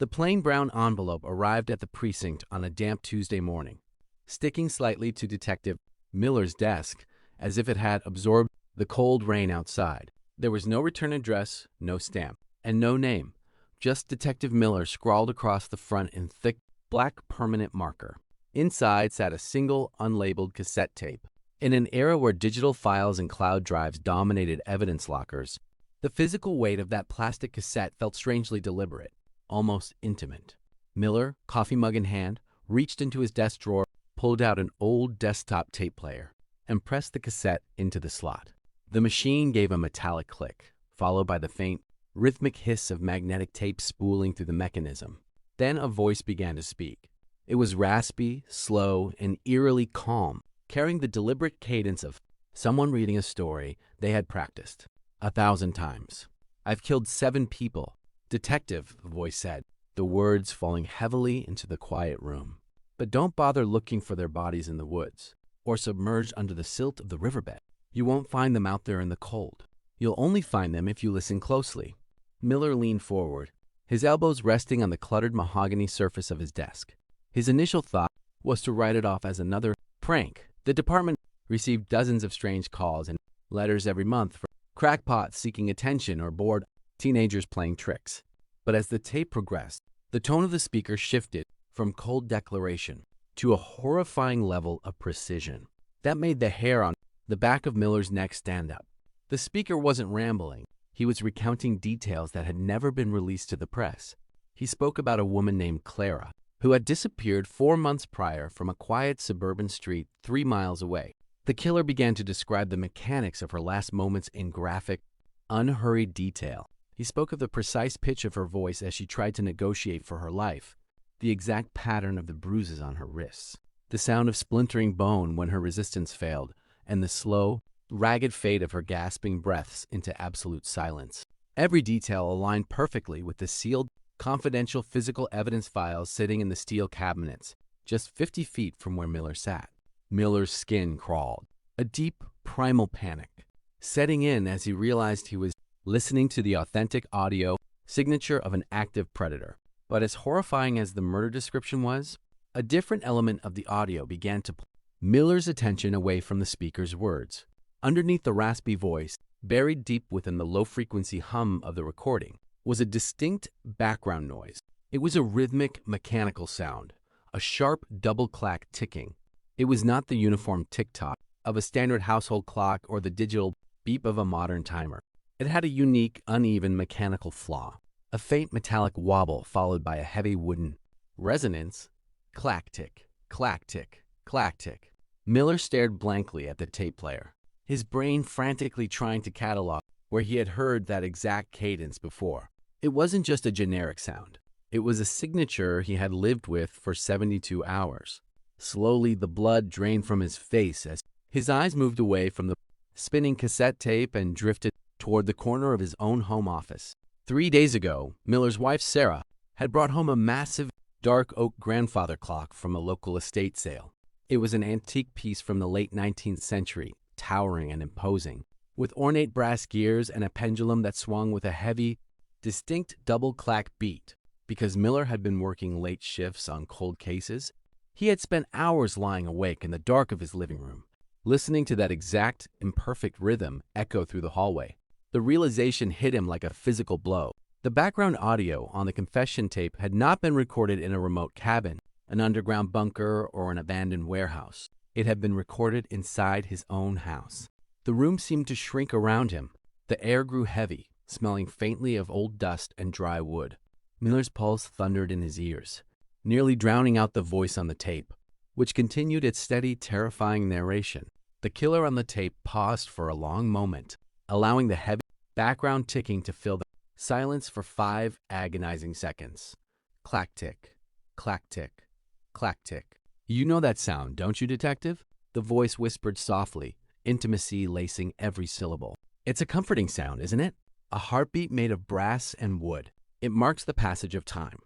The plain brown envelope arrived at the precinct on a damp Tuesday morning, sticking slightly to Detective Miller's desk as if it had absorbed the cold rain outside. There was no return address, no stamp, and no name, just Detective Miller scrawled across the front in thick black permanent marker. Inside sat a single unlabeled cassette tape. In an era where digital files and cloud drives dominated evidence lockers, the physical weight of that plastic cassette felt strangely deliberate, almost intimate. Miller, coffee mug in hand, reached into his desk drawer, pulled out an old desktop tape player, and pressed the cassette into the slot. The machine gave a metallic click, followed by the faint, rhythmic hiss of magnetic tape spooling through the mechanism. Then a voice began to speak. It was raspy, slow, and eerily calm, carrying the deliberate cadence of someone reading a story they had practiced 1,000 times. "I've killed 7 people. Detective," the voice said, the words falling heavily into the quiet room. "But don't bother looking for their bodies in the woods, or submerged under the silt of the riverbed. You won't find them out there in the cold. You'll only find them if you listen closely." Miller leaned forward, his elbows resting on the cluttered mahogany surface of his desk. His initial thought was to write it off as another prank. The department received dozens of strange calls and letters every month from crackpots seeking attention or bored teenagers playing tricks. But as the tape progressed, the tone of the speaker shifted from cold declaration to a horrifying level of precision that made the hair on the back of Miller's neck stand up. The speaker wasn't rambling. He was recounting details that had never been released to the press. He spoke about a woman named Clara, who had disappeared 4 months prior from a quiet suburban street 3 miles away. The killer began to describe the mechanics of her last moments in graphic, unhurried detail. He spoke of the precise pitch of her voice as she tried to negotiate for her life, the exact pattern of the bruises on her wrists, the sound of splintering bone when her resistance failed, and the slow, ragged fade of her gasping breaths into absolute silence. Every detail aligned perfectly with the sealed, confidential physical evidence files sitting in the steel cabinets, just 50 feet from where Miller sat. Miller's skin crawled, a deep, primal panic setting in as he realized he was listening to the authentic audio signature of an active predator. But as horrifying as the murder description was, a different element of the audio began to pull Miller's attention away from the speaker's words. Underneath the raspy voice, buried deep within the low-frequency hum of the recording, was a distinct background noise. It was a rhythmic, mechanical sound, a sharp, double-clack ticking. It was not the uniform tick-tock of a standard household clock or the digital beep of a modern timer. It had a unique, uneven mechanical flaw, a faint metallic wobble followed by a heavy wooden resonance, clack-tick, clack-tick, clack-tick. Miller stared blankly at the tape player, his brain frantically trying to catalog where he had heard that exact cadence before. It wasn't just a generic sound. It was a signature he had lived with for 72 hours. Slowly, the blood drained from his face as his eyes moved away from the spinning cassette tape and drifted toward the corner of his own home office. 3 days ago, Miller's wife, Sarah, had brought home a massive dark oak grandfather clock from a local estate sale. It was an antique piece from the late 19th century, towering and imposing, with ornate brass gears and a pendulum that swung with a heavy, distinct double-clack beat. Because Miller had been working late shifts on cold cases, he had spent hours lying awake in the dark of his living room, listening to that exact, imperfect rhythm echo through the hallway. The realization hit him like a physical blow. The background audio on the confession tape had not been recorded in a remote cabin, an underground bunker, or an abandoned warehouse. It had been recorded inside his own house. The room seemed to shrink around him. The air grew heavy, smelling faintly of old dust and dry wood. Miller's pulse thundered in his ears, nearly drowning out the voice on the tape, which continued its steady, terrifying narration. The killer on the tape paused for a long moment, allowing the heavy background ticking to fill the silence for 5 agonizing seconds. Clack-tick, clack-tick, clack-tick. "You know that sound, don't you, detective?" The voice whispered softly, intimacy lacing every syllable. "It's a comforting sound, isn't it? A heartbeat made of brass and wood. It marks the passage of time.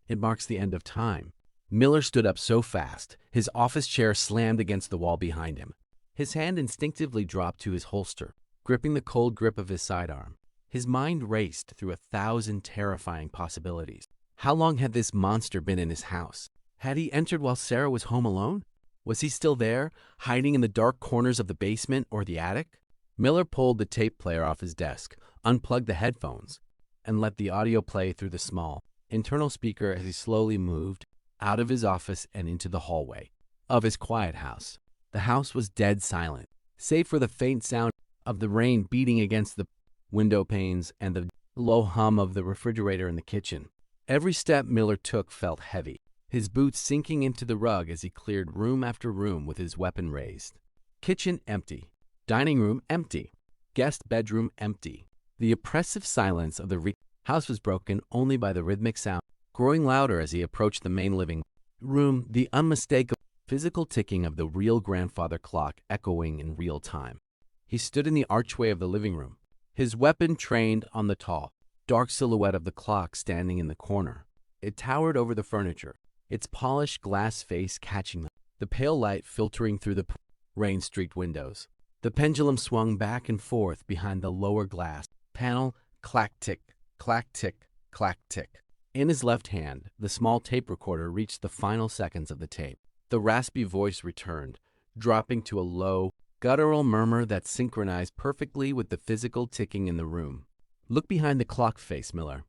It marks the end of time." Miller stood up so fast, his office chair slammed against the wall behind him. His hand instinctively dropped to his holster, gripping the cold grip of his sidearm. His mind raced through 1,000 terrifying possibilities. How long had this monster been in his house? Had he entered while Sarah was home alone? Was he still there, hiding in the dark corners of the basement or the attic? Miller pulled the tape player off his desk, unplugged the headphones, and let the audio play through the small, internal speaker as he slowly moved out of his office and into the hallway of his quiet house. The house was dead silent, save for the faint sound of the rain beating against the window panes and the low hum of the refrigerator in the kitchen. Every step Miller took felt heavy, his boots sinking into the rug as he cleared room after room with his weapon raised. Kitchen empty. Dining room empty. Guest bedroom empty. The oppressive silence of the house was broken only by the rhythmic sound, growing louder as he approached the main living room, the unmistakable physical ticking of the real grandfather clock echoing in real time. He stood in the archway of the living room, his weapon trained on the tall, dark silhouette of the clock standing in the corner. It towered over the furniture, its polished glass face catching the pale light filtering through the rain-streaked windows. The pendulum swung back and forth behind the lower glass panel, clack-tick, clack-tick, clack-tick. In his left hand, the small tape recorder reached the final seconds of the tape. The raspy voice returned, dropping to a low, guttural murmur that synchronized perfectly with the physical ticking in the room. "Look behind the clock face, Miller,"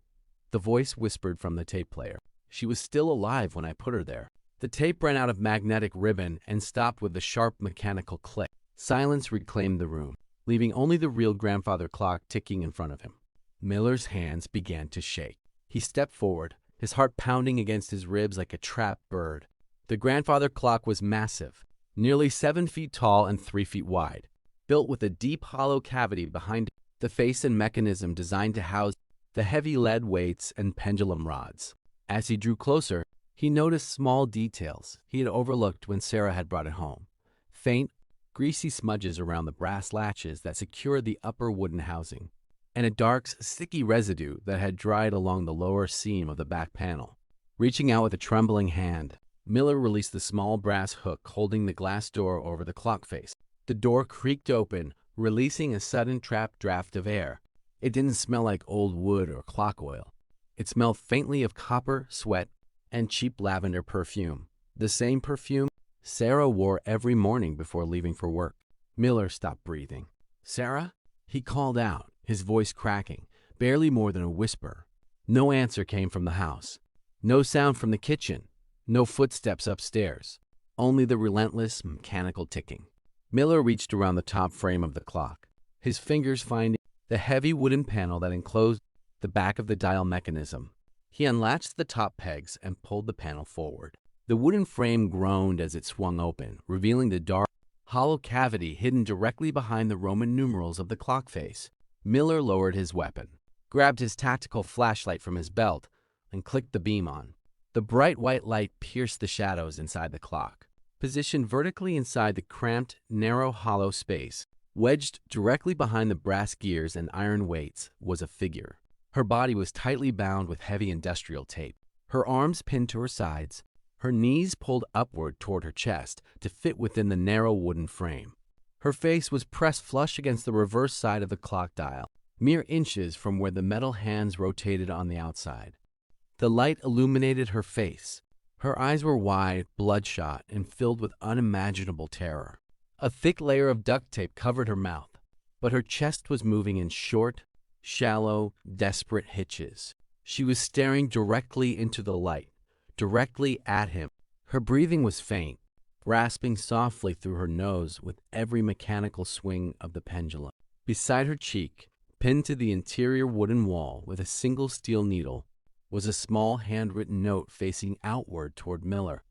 the voice whispered from the tape player. "She was still alive when I put her there." The tape ran out of magnetic ribbon and stopped with a sharp mechanical click. Silence reclaimed the room, leaving only the real grandfather clock ticking in front of him. Miller's hands began to shake. He stepped forward, his heart pounding against his ribs like a trapped bird. The grandfather clock was massive, nearly 7 feet tall and 3 feet wide, built with a deep hollow cavity behind the face and mechanism designed to house the heavy lead weights and pendulum rods. As he drew closer, he noticed small details he had overlooked when Sarah had brought it home. Faint, greasy smudges around the brass latches that secured the upper wooden housing, and a dark, sticky residue that had dried along the lower seam of the back panel. Reaching out with a trembling hand, Miller released the small brass hook holding the glass door over the clock face. The door creaked open, releasing a sudden trapped draft of air. It didn't smell like old wood or clock oil. It smelled faintly of copper, sweat, and cheap lavender perfume. The same perfume Sarah wore every morning before leaving for work. Miller stopped breathing. "Sarah?" he called out, his voice cracking, barely more than a whisper. No answer came from the house. No sound from the kitchen. No footsteps upstairs. Only the relentless, mechanical ticking. Miller reached around the top frame of the clock, his fingers finding the heavy wooden panel that enclosed the back of the dial mechanism. He unlatched the top pegs and pulled the panel forward. The wooden frame groaned as it swung open, revealing the dark, hollow cavity hidden directly behind the Roman numerals of the clock face. Miller lowered his weapon, grabbed his tactical flashlight from his belt, and clicked the beam on. The bright white light pierced the shadows inside the clock. Positioned vertically inside the cramped, narrow, hollow space, wedged directly behind the brass gears and iron weights, was a figure. Her body was tightly bound with heavy industrial tape, her arms pinned to her sides, her knees pulled upward toward her chest to fit within the narrow wooden frame. Her face was pressed flush against the reverse side of the clock dial, mere inches from where the metal hands rotated on the outside. The light illuminated her face. Her eyes were wide, bloodshot, and filled with unimaginable terror. A thick layer of duct tape covered her mouth, but her chest was moving in short, shallow, desperate hitches. She was staring directly into the light, directly at him. Her breathing was faint, rasping softly through her nose with every mechanical swing of the pendulum. Beside her cheek, pinned to the interior wooden wall with a single steel needle, was a small handwritten note facing outward toward Miller.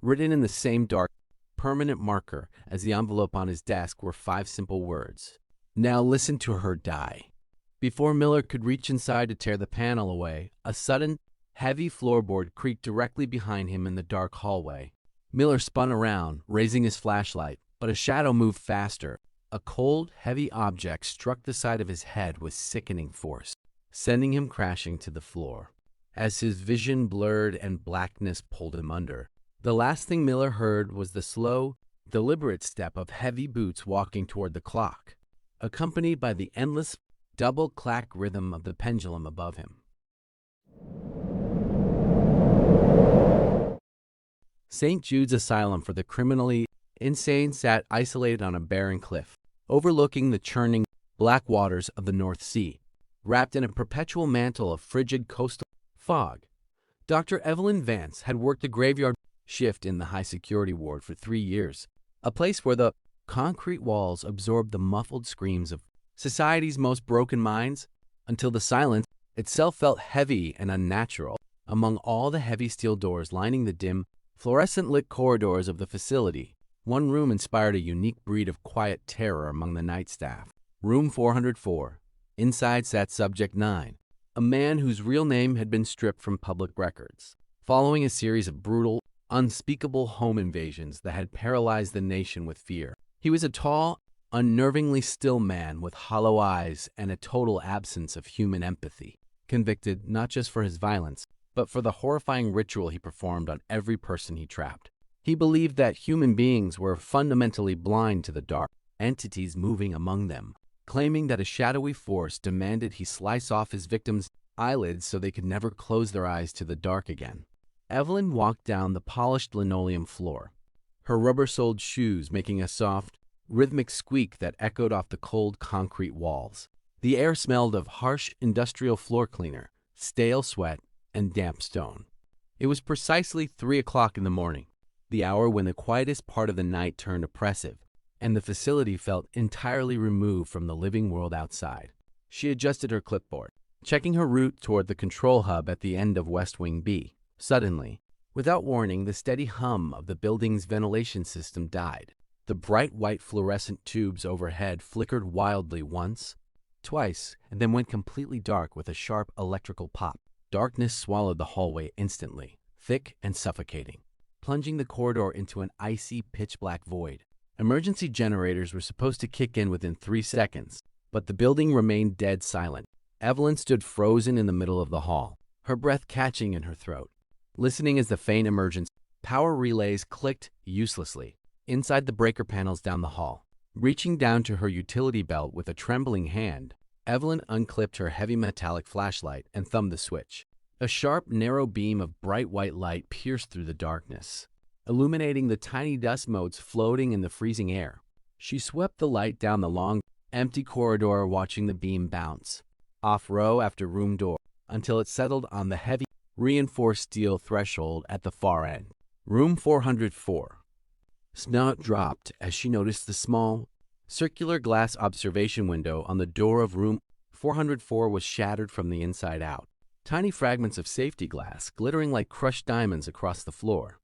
Written in the same dark, permanent marker as the envelope on his desk were 5 simple words. "Now listen to her die." Before Miller could reach inside to tear the panel away, a sudden, heavy floorboard creaked directly behind him in the dark hallway. Miller spun around, raising his flashlight, but a shadow moved faster. A cold, heavy object struck the side of his head with sickening force, sending him crashing to the floor. As his vision blurred and blackness pulled him under, the last thing Miller heard was the slow, deliberate step of heavy boots walking toward the clock, accompanied by the endless, double-clack rhythm of the pendulum above him. St. Jude's Asylum for the criminally insane sat isolated on a barren cliff, overlooking the churning black waters of the North Sea. Wrapped in a perpetual mantle of frigid coastal fog, Dr. Evelyn Vance had worked the graveyard shift in the high-security ward for 3 years, a place where the concrete walls absorbed the muffled screams of society's most broken minds, until the silence itself felt heavy and unnatural. Among all the heavy steel doors lining the dim, fluorescent-lit corridors of the facility, one room inspired a unique breed of quiet terror among the night staff. Room 404. Inside sat Subject 9, a man whose real name had been stripped from public records, following a series of brutal, unspeakable home invasions that had paralyzed the nation with fear. He was a tall, unnervingly still man with hollow eyes and a total absence of human empathy, convicted not just for his violence, but for the horrifying ritual he performed on every person he trapped. He believed that human beings were fundamentally blind to the dark entities moving among them, claiming that a shadowy force demanded he slice off his victims' eyelids so they could never close their eyes to the dark again. Evelyn walked down the polished linoleum floor, her rubber-soled shoes making a soft, rhythmic squeak that echoed off the cold concrete walls. The air smelled of harsh industrial floor cleaner, stale sweat, and damp stone. It was precisely 3 o'clock in the morning, the hour when the quietest part of the night turned oppressive, and the facility felt entirely removed from the living world outside. She adjusted her clipboard, checking her route toward the control hub at the end of West Wing B. Suddenly, without warning, the steady hum of the building's ventilation system died. The bright white fluorescent tubes overhead flickered wildly once, twice, and then went completely dark with a sharp electrical pop. Darkness swallowed the hallway instantly, thick and suffocating, plunging the corridor into an icy, pitch-black void. Emergency generators were supposed to kick in within 3 seconds, but the building remained dead silent. Evelyn stood frozen in the middle of the hall, her breath catching in her throat, listening as the faint emergency power relays clicked uselessly inside the breaker panels down the hall. Reaching down to her utility belt with a trembling hand, Evelyn unclipped her heavy metallic flashlight and thumbed the switch. A sharp, narrow beam of bright white light pierced through the darkness, illuminating the tiny dust motes floating in the freezing air. She swept the light down the long, empty corridor, watching the beam bounce off row after room door until it settled on the heavy, reinforced steel threshold at the far end. Room 404. Snout dropped as she noticed the small, circular glass observation window on the door of room 404 was shattered from the inside out, tiny fragments of safety glass glittering like crushed diamonds across the floor.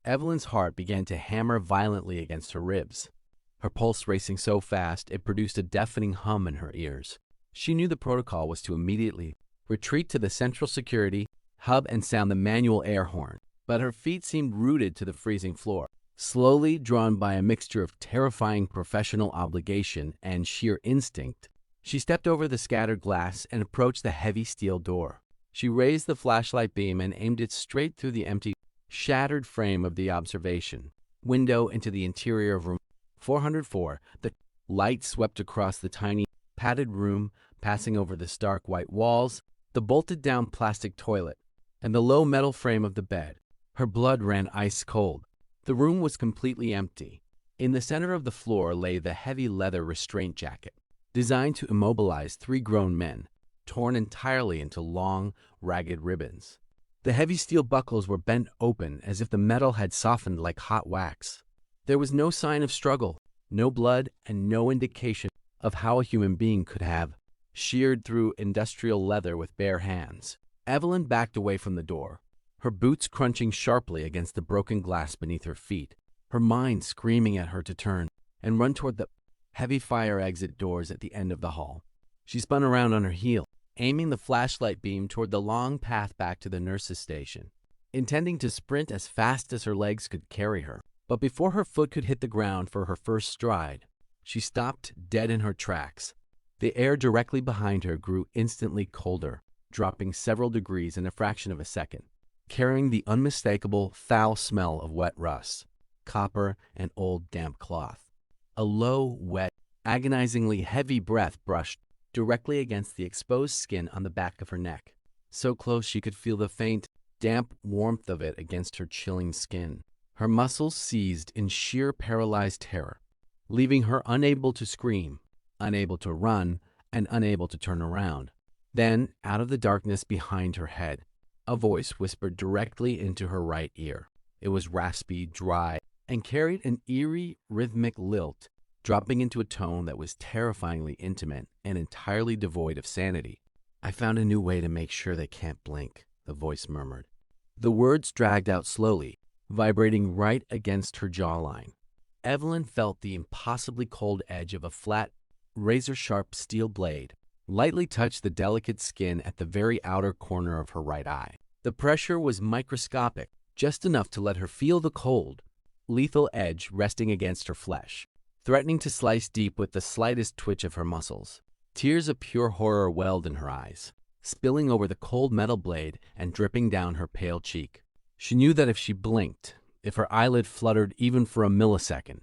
Evelyn's heart began to hammer violently against her ribs, her pulse racing so fast it produced a deafening hum in her ears. She knew the protocol was to immediately retreat to the central security hub and sound the manual air horn, but her feet seemed rooted to the freezing floor. Slowly drawn by a mixture of terrifying professional obligation and sheer instinct, she stepped over the scattered glass and approached the heavy steel door. She raised the flashlight beam and aimed it straight through the empty, shattered frame of the observation window into the interior of room 404. The light swept across the tiny, padded room, passing over the stark white walls, the bolted-down plastic toilet, and the low metal frame of the bed. Her blood ran ice cold. The room was completely empty. In the center of the floor lay the heavy leather restraint jacket, designed to immobilize 3 grown men, torn entirely into long, ragged ribbons. The heavy steel buckles were bent open as if the metal had softened like hot wax. There was no sign of struggle, no blood, and no indication of how a human being could have sheared through industrial leather with bare hands. Evelyn backed away from the door, her boots crunching sharply against the broken glass beneath her feet, her mind screaming at her to turn and run toward the heavy fire exit doors at the end of the hall. She spun around on her heel, aiming the flashlight beam toward the long path back to the nurse's station, intending to sprint as fast as her legs could carry her. But before her foot could hit the ground for her first stride, she stopped dead in her tracks. The air directly behind her grew instantly colder, dropping several degrees in a fraction of a second, carrying the unmistakable foul smell of wet rust, copper, and old damp cloth. A low, wet, agonizingly heavy breath brushed directly against the exposed skin on the back of her neck, so close she could feel the faint, damp warmth of it against her chilling skin. Her muscles seized in sheer paralyzed terror, leaving her unable to scream, unable to run, and unable to turn around. Then, out of the darkness behind her head, a voice whispered directly into her right ear. It was raspy, dry, and carried an eerie, rhythmic lilt, dropping into a tone that was terrifyingly intimate and entirely devoid of sanity. "I found a new way to make sure they can't blink," the voice murmured. The words dragged out slowly, vibrating right against her jawline. Evelyn felt the impossibly cold edge of a flat, razor-sharp steel blade lightly touch the delicate skin at the very outer corner of her right eye. The pressure was microscopic, just enough to let her feel the cold, lethal edge resting against her flesh, threatening to slice deep with the slightest twitch of her muscles. Tears of pure horror welled in her eyes, spilling over the cold metal blade and dripping down her pale cheek. She knew that if she blinked, if her eyelid fluttered even for a millisecond,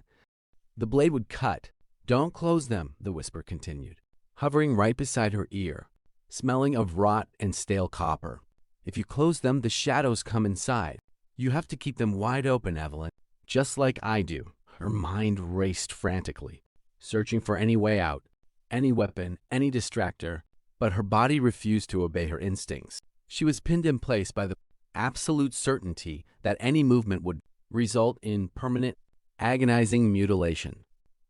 the blade would cut. "Don't close them," the whisper continued, hovering right beside her ear, smelling of rot and stale copper. "If you close them, the shadows come inside. You have to keep them wide open, Evelyn, just like I do." Her mind raced frantically, searching for any way out, any weapon, any distractor, but her body refused to obey her instincts. She was pinned in place by the absolute certainty that any movement would result in permanent, agonizing mutilation.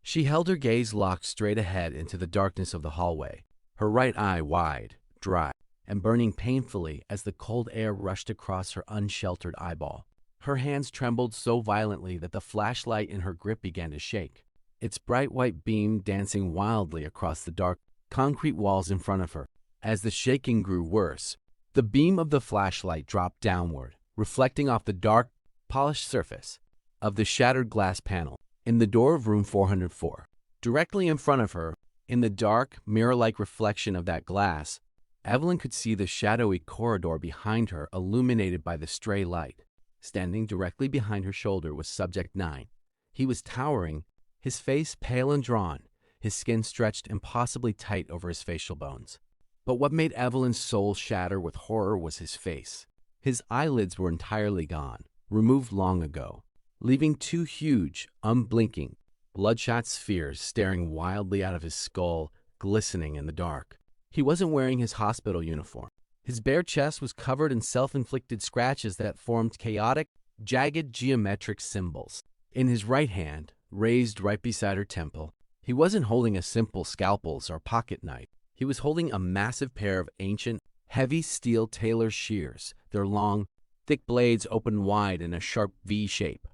She held her gaze locked straight ahead into the darkness of the hallway, her right eye wide, dry, and burning painfully as the cold air rushed across her unsheltered eyeball. Her hands trembled so violently that the flashlight in her grip began to shake, its bright white beam dancing wildly across the dark concrete walls in front of her. As the shaking grew worse, the beam of the flashlight dropped downward, reflecting off the dark, polished surface of the shattered glass panel in the door of room 404. Directly in front of her, in the dark, mirror-like reflection of that glass, Evelyn could see the shadowy corridor behind her illuminated by the stray light. Standing directly behind her shoulder was Subject 9. He was towering, his face pale and drawn, his skin stretched impossibly tight over his facial bones. But what made Evelyn's soul shatter with horror was his face. His eyelids were entirely gone, removed long ago, leaving two huge, unblinking, bloodshot spheres staring wildly out of his skull, glistening in the dark. He wasn't wearing his hospital uniform. His bare chest was covered in self-inflicted scratches that formed chaotic, jagged geometric symbols. In his right hand, raised right beside her temple, he wasn't holding a simple scalpel or pocket knife. He was holding a massive pair of ancient, heavy steel tailor shears, their long, thick blades open wide in a sharp V shape,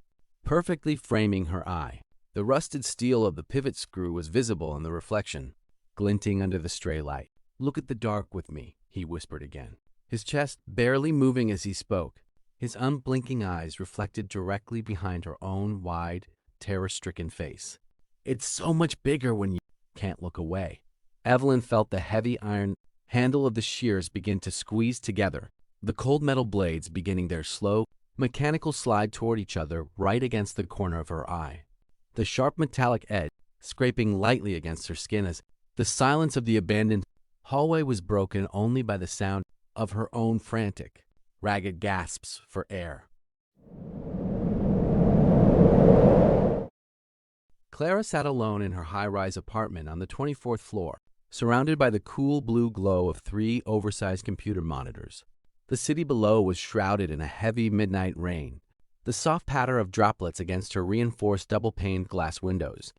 perfectly framing her eye. The rusted steel of the pivot screw was visible in the reflection, glinting under the stray light. "Look at the dark with me," he whispered again, his chest barely moving as he spoke, his unblinking eyes reflected directly behind her own wide, terror-stricken face. "It's so much bigger when you can't look away." Evelyn felt the heavy iron handle of the shears begin to squeeze together, the cold metal blades beginning their slow, mechanical slide toward each other right against the corner of her eye. The sharp metallic edge scraping lightly against her skin as the silence of the abandoned hallway was broken only by the sound of her own frantic, ragged gasps for air. Clara sat alone in her high-rise apartment on the 24th floor, surrounded by the cool blue glow of 3 oversized computer monitors. The city below was shrouded in a heavy midnight rain, the soft patter of droplets against her reinforced double-paned glass windows,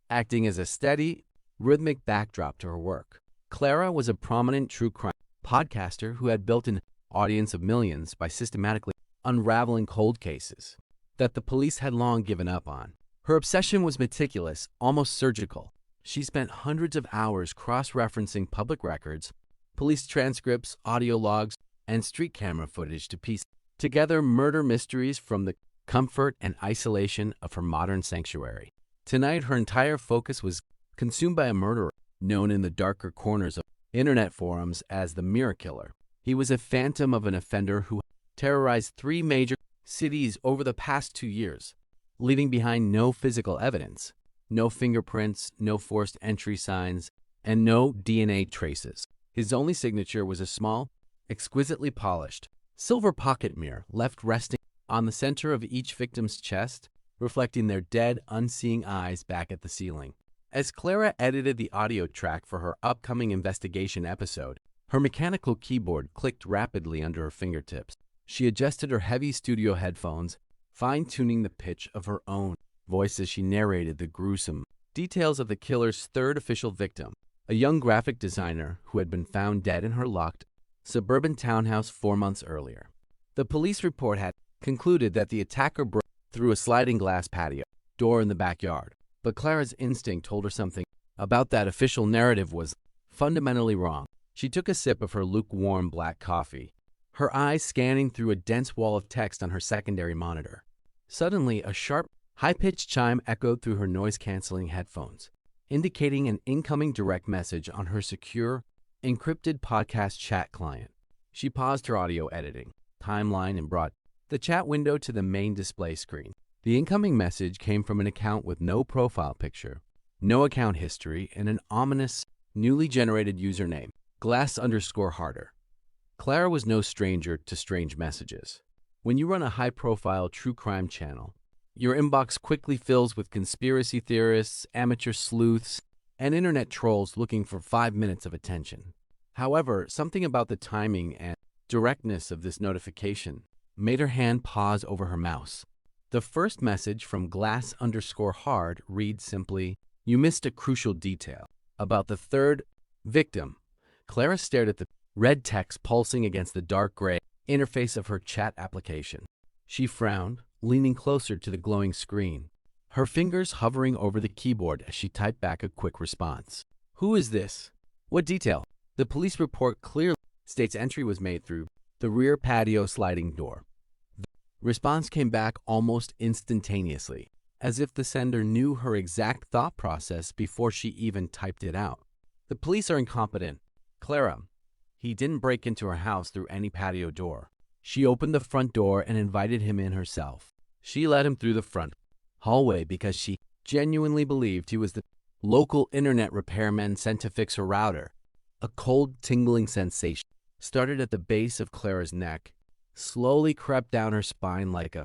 acting as a steady, rhythmic backdrop to her work. Clara was a prominent true crime podcaster who had built an audience of millions by systematically unraveling cold cases that the police had long given up on. Her obsession was meticulous, almost surgical. She spent hundreds of hours cross-referencing public records, police transcripts, audio logs, and street camera footage to piece together murder mysteries from the comfort and isolation of her modern sanctuary. Tonight, her entire focus was consumed by a murderer known in the darker corners of internet forums as the Mirror Killer. He was a phantom of an offender who terrorized 3 major cities over the past 2 years, leaving behind no physical evidence, no fingerprints, no forced entry signs, and no DNA traces. His only signature was a small, exquisitely polished, silver pocket mirror left resting on the center of each victim's chest, reflecting their dead, unseeing eyes back at the ceiling. As Clara edited the audio track for her upcoming investigation episode, her mechanical keyboard clicked rapidly under her fingertips. She adjusted her heavy studio headphones, fine-tuning the pitch of her own voice as she narrated the gruesome details of the killer's third official victim, a young graphic designer who had been found dead in her locked suburban townhouse 4 months earlier. The police report had concluded that the attacker broke through a sliding glass patio door in the backyard, but Clara's instinct told her something about that official narrative was fundamentally wrong. She took a sip of her lukewarm black coffee, her eyes scanning through a dense wall of text on her secondary monitor. Suddenly, a sharp, high-pitched chime echoed through her noise-canceling headphones, indicating an incoming direct message on her secure, encrypted podcast chat client. She paused her audio editing timeline and brought the chat window to the main display screen. The incoming message came from an account with no profile picture, no account history, and an ominous, newly generated username, glass_harder. Clara was no stranger to strange messages. When you run a high-profile true crime channel, your inbox quickly fills with conspiracy theorists, amateur sleuths, and internet trolls looking for 5 minutes of attention. However, something about the timing and directness of this notification made her hand pause over her mouse. The first message from glass_hard reads simply, "You missed a crucial detail about the third victim." Clara stared at the red text pulsing against the dark gray interface of her chat application. She frowned, leaning closer to the glowing screen, her fingers hovering over the keyboard as she typed back a quick response. "Who is this? What detail?" The police report clearly states entry was made through the rear patio sliding door. The response came back almost instantaneously, as if the sender knew her exact thought process before she even typed it out. "The police are incompetent. Clara, he didn't break into her house through any patio door. She opened the front door and invited him in herself. She led him through the front hallway because she genuinely believed he was the local internet repairman sent to fix her router." A cold, tingling sensation started at the base of Clara's neck, slowly crept down her spine like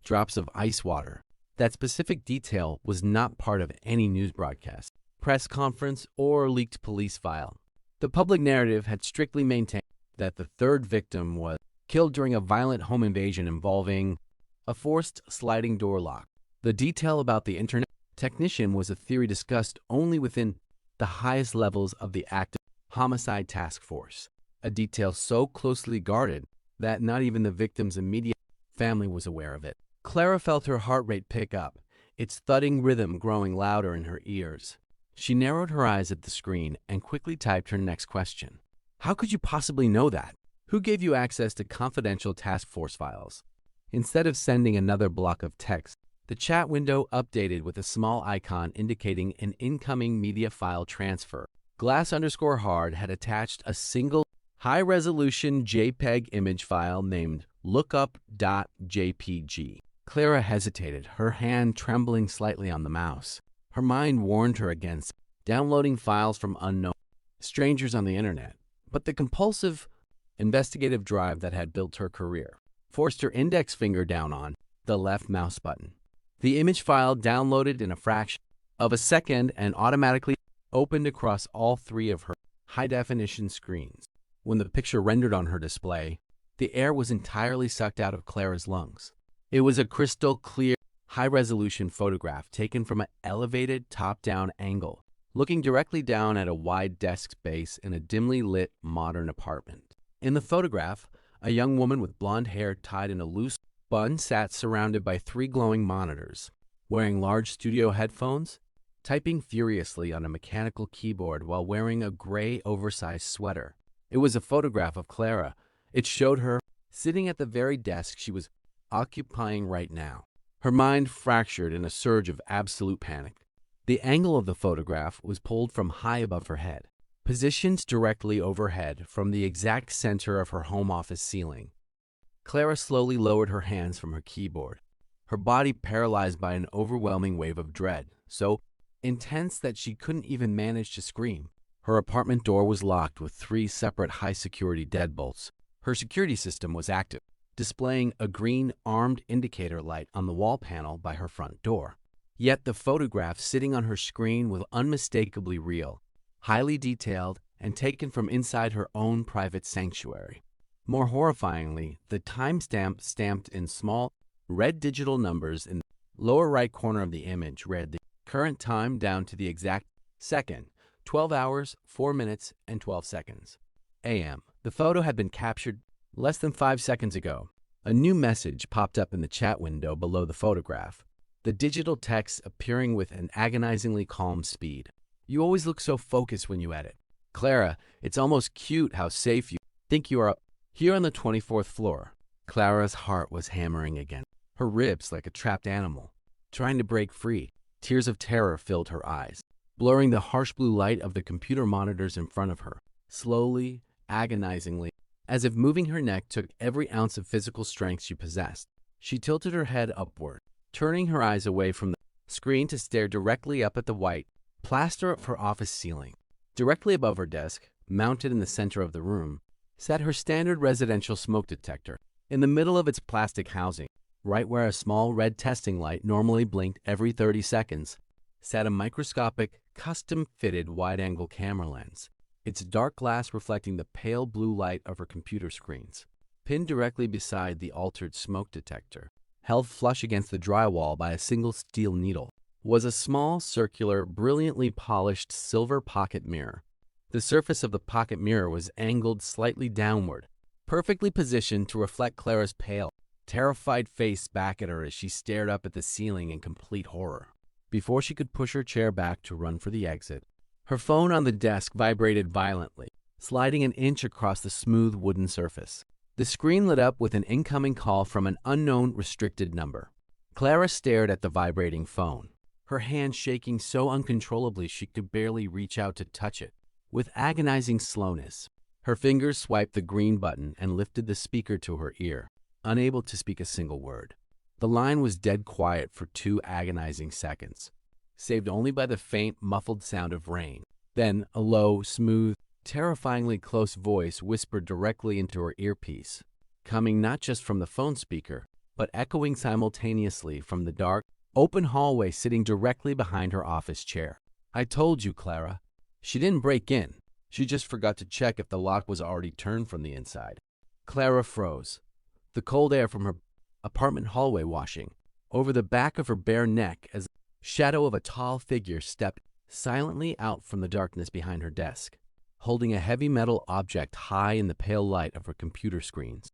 drops of ice water. That specific detail was not part of any news broadcast, press conference, or leaked police file. The public narrative had strictly maintained that the third victim was killed during a violent home invasion involving a forced sliding door lock. The detail about the internet technician was a theory discussed only within the highest levels of the active homicide task force, a detail so closely guarded that not even the victim's immediate family was aware of it. Clara felt her heart rate pick up, its thudding rhythm growing louder in her ears. She narrowed her eyes at the screen and quickly typed her next question. "How could you possibly know that? Who gave you access to confidential task force files?" Instead of sending another block of text, the chat window updated with a small icon indicating an incoming media file transfer. Glass_hard had attached a single high-resolution JPEG image file named lookup.jpg. Clara hesitated, her hand trembling slightly on the mouse. Her mind warned her against downloading files from unknown strangers on the internet, but the compulsive investigative drive that had built her career forced her index finger down on the left mouse button. The image file downloaded in a fraction of a second and automatically opened across all 3 of her high-definition screens. When the picture rendered on her display, the air was entirely sucked out of Clara's lungs. It was a crystal-clear, high-resolution photograph taken from an elevated top-down angle, looking directly down at a wide desk space in a dimly lit modern apartment. In the photograph, a young woman with blonde hair tied in a loose bun sat surrounded by 3 glowing monitors, wearing large studio headphones, typing furiously on a mechanical keyboard while wearing a gray oversized sweater. It was a photograph of Clara. It showed her sitting at the very desk she was occupying right now. Her mind fractured in a surge of absolute panic. The angle of the photograph was pulled from high above her head, positioned directly overhead from the exact center of her home office ceiling. Clara slowly lowered her hands from her keyboard, her body paralyzed by an overwhelming wave of dread, so intense that she couldn't even manage to scream. Her apartment door was locked with 3 separate high-security deadbolts. Her security system was active, displaying a green armed indicator light on the wall panel by her front door. Yet the photograph sitting on her screen was unmistakably real, highly detailed, and taken from inside her own private sanctuary. More horrifyingly, the timestamp stamped in small, red digital numbers in the lower right corner of the image read the current time down to the exact second, 12 hours, 4 minutes, and 12 seconds. AM. The photo had been captured less than 5 seconds ago. A new message popped up in the chat window below the photograph, the digital text appearing with an agonizingly calm speed. You always look so focused when you edit. Clara, it's almost cute how safe you think you are up here on the 24th floor. Clara's heart was hammering again, her ribs like a trapped animal, trying to break free. Tears of terror filled her eyes, blurring the harsh blue light of the computer monitors in front of her. Slowly, agonizingly, as if moving her neck took every ounce of physical strength she possessed, she tilted her head upward, turning her eyes away from the screen to stare directly up at the white plaster of her office ceiling. Directly above her desk, mounted in the center of the room, sat her standard residential smoke detector. In the middle of its plastic housing, right where a small red testing light normally blinked every 30 seconds, sat a microscopic, custom-fitted wide-angle camera lens, its dark glass reflecting the pale blue light of her computer screens. Pinned directly beside the altered smoke detector, held flush against the drywall by a single steel needle, was a small, circular, brilliantly polished silver pocket mirror. The surface of the pocket mirror was angled slightly downward, perfectly positioned to reflect Clara's pale, terrified face back at her as she stared up at the ceiling in complete horror. Before she could push her chair back to run for the exit, her phone on the desk vibrated violently, sliding an inch across the smooth wooden surface. The screen lit up with an incoming call from an unknown restricted number. Clara stared at the vibrating phone, her hand shaking so uncontrollably she could barely reach out to touch it. With agonizing slowness, her fingers swiped the green button and lifted the speaker to her ear, unable to speak a single word. The line was dead quiet for 2 agonizing seconds, saved only by the faint, muffled sound of rain. Then a low, smooth, terrifyingly close voice whispered directly into her earpiece, coming not just from the phone speaker, but echoing simultaneously from the dark, open hallway sitting directly behind her office chair. "I told you, Clara. She didn't break in. She just forgot to check if the lock was already turned from the inside." Clara froze, the cold air from her apartment hallway washing over the back of her bare neck as the shadow of a tall figure stepped silently out from the darkness behind her desk, holding a heavy metal object high in the pale light of her computer screens.